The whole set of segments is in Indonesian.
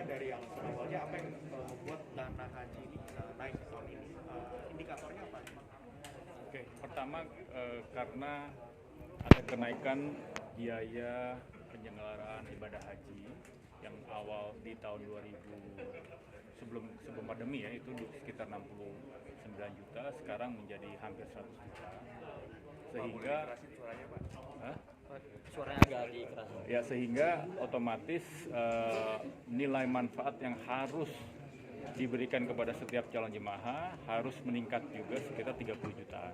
dari yang awalnya apa yang membuat dana haji ini bisa naik tahun ini? Indikatornya apa? Oke, pertama karena ada kenaikan biaya penyelenggaraan ibadah haji yang awal di tahun 2000 sebelum pandemi ya itu sekitar 69 juta, sekarang menjadi hampir 100 juta. Sehingga Suaranya Pak. Hah? Suaranya agak keras. Ya sehingga otomatis nilai manfaat yang harus diberikan kepada setiap calon jemaah harus meningkat juga sekitar 30 jutaan.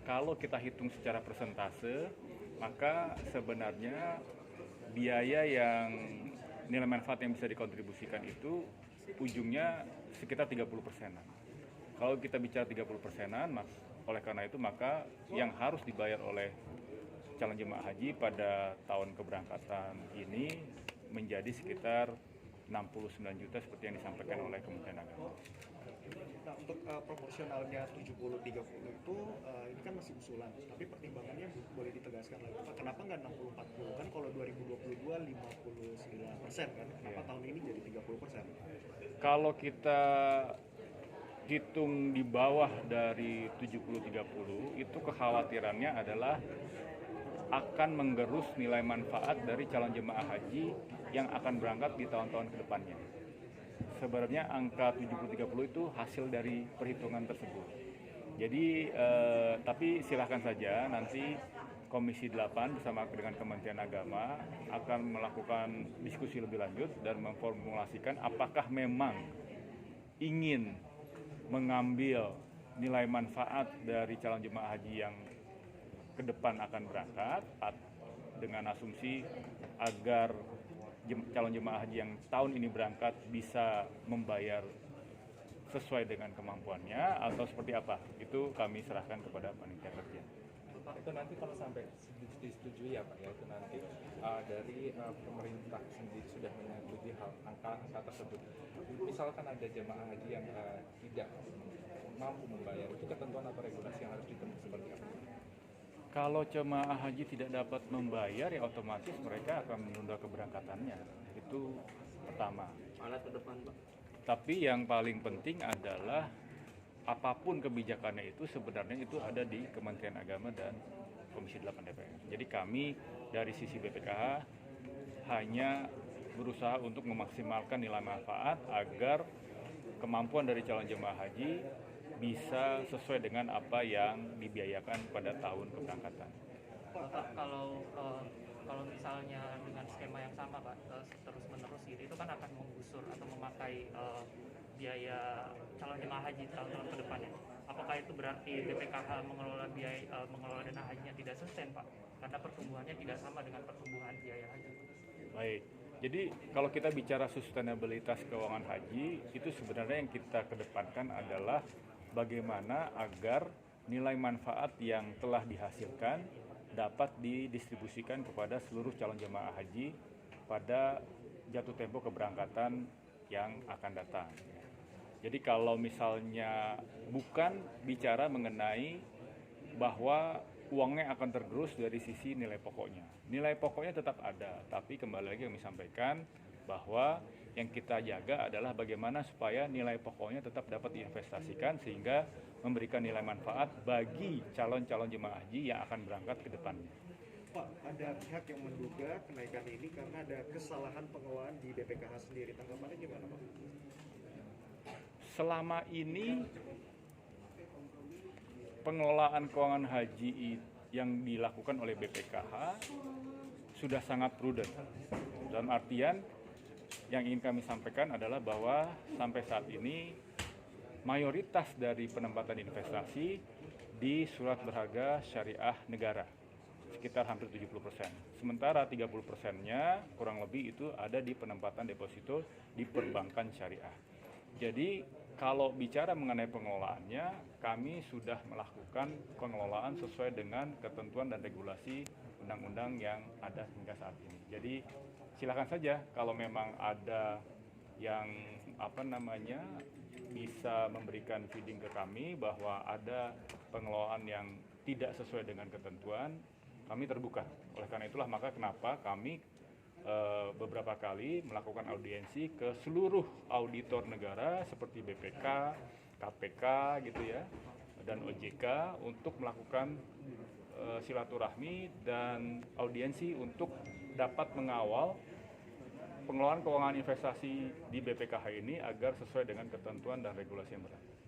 Kalau kita hitung secara persentase, maka sebenarnya biaya yang nilai manfaat yang bisa dikontribusikan itu ujungnya sekitar 30%-an. Kalau kita bicara 30%-an, oleh karena itu maka yang harus dibayar oleh calon jemaah haji pada tahun keberangkatan ini menjadi sekitar 69 juta seperti yang disampaikan oleh Kementerian Agama. Nah, untuk proporsionalnya 70-30 itu ini kan masih usulan, tapi pertimbangannya boleh ditegaskan lagi Pak, kenapa nggak 60-40? Kan kalau 2022 59% kan, kenapa tahun ini jadi 30%? Kalau kita hitung di bawah dari 70-30 itu kekhawatirannya adalah akan menggerus nilai manfaat dari calon jemaah haji yang akan berangkat di tahun-tahun ke depannya. Sebenarnya angka 70-30 itu hasil dari perhitungan tersebut. Jadi, tapi silahkan saja nanti Komisi 8 bersama dengan Kementerian Agama akan melakukan diskusi lebih lanjut dan memformulasikan apakah memang ingin mengambil nilai manfaat dari calon jemaah haji yang ke depan akan berangkat dengan asumsi agar calon jemaah haji yang tahun ini berangkat bisa membayar sesuai dengan kemampuannya atau seperti apa, itu kami serahkan kepada panitia kerja. Itu nanti kalau sampai disetujui ya Pak ya, itu nanti dari pemerintah sendiri sudah menyetujui angka tersebut. Misalkan ada jemaah haji yang tidak mampu membayar, itu ketentuan atau regulasi yang harus ditempuh seperti apa? Kalau jemaah haji tidak dapat membayar ya otomatis mereka akan menunda keberangkatannya. Itu pertama. Alat ke depan Pak. Tapi yang paling penting adalah apapun kebijakannya itu sebenarnya itu ada di Kementerian Agama dan Komisi 8 DPR. Jadi kami dari sisi BPKH hanya berusaha untuk memaksimalkan nilai manfaat agar kemampuan dari calon jemaah haji bisa sesuai dengan apa yang dibiayakan pada tahun keberangkatan. Pak, kalau misalnya dengan skema yang sama Pak, terus menerus gitu, itu kan akan menggusur atau memakai biaya calon jemaah haji tahun-tahun ke depannya. Apakah itu berarti BPKH mengelola dana hajinya tidak sustain Pak? Karena pertumbuhannya tidak sama dengan pertumbuhan biaya haji. Baik. Jadi kalau kita bicara sustainabilitas keuangan haji, itu sebenarnya yang kita kedepankan adalah bagaimana agar nilai manfaat yang telah dihasilkan dapat didistribusikan kepada seluruh calon jemaah haji pada jatuh tempo keberangkatan yang akan datang. Jadi kalau misalnya bukan bicara mengenai bahwa uangnya akan tergerus dari sisi nilai pokoknya. Nilai pokoknya tetap ada, tapi kembali lagi kami sampaikan bahwa yang kita jaga adalah bagaimana supaya nilai pokoknya tetap dapat diinvestasikan sehingga memberikan nilai manfaat bagi calon-calon jemaah haji yang akan berangkat ke depannya. Pak, ada pihak yang menduga kenaikan ini karena ada kesalahan pengelolaan di BPKH sendiri. Tanggapannya gimana Pak? Selama ini pengelolaan keuangan haji yang dilakukan oleh BPKH sudah sangat prudent. Dalam artian yang ingin kami sampaikan adalah bahwa sampai saat ini mayoritas dari penempatan investasi di surat berharga syariah negara, sekitar hampir 70%. Sementara 30%-nya kurang lebih itu ada di penempatan deposito di perbankan syariah. Jadi kalau bicara mengenai pengelolaannya, kami sudah melakukan pengelolaan sesuai dengan ketentuan dan regulasi undang-undang yang ada hingga saat ini. Jadi silakan saja kalau memang ada yang bisa memberikan feeding ke kami bahwa ada pengelolaan yang tidak sesuai dengan ketentuan, kami terbuka. Oleh karena itulah maka kenapa kami beberapa kali melakukan audiensi ke seluruh auditor negara seperti BPK, KPK gitu ya, dan OJK untuk melakukan silaturahmi dan audiensi untuk dapat mengawal pengelolaan keuangan investasi di BPKH ini agar sesuai dengan ketentuan dan regulasi yang berlaku.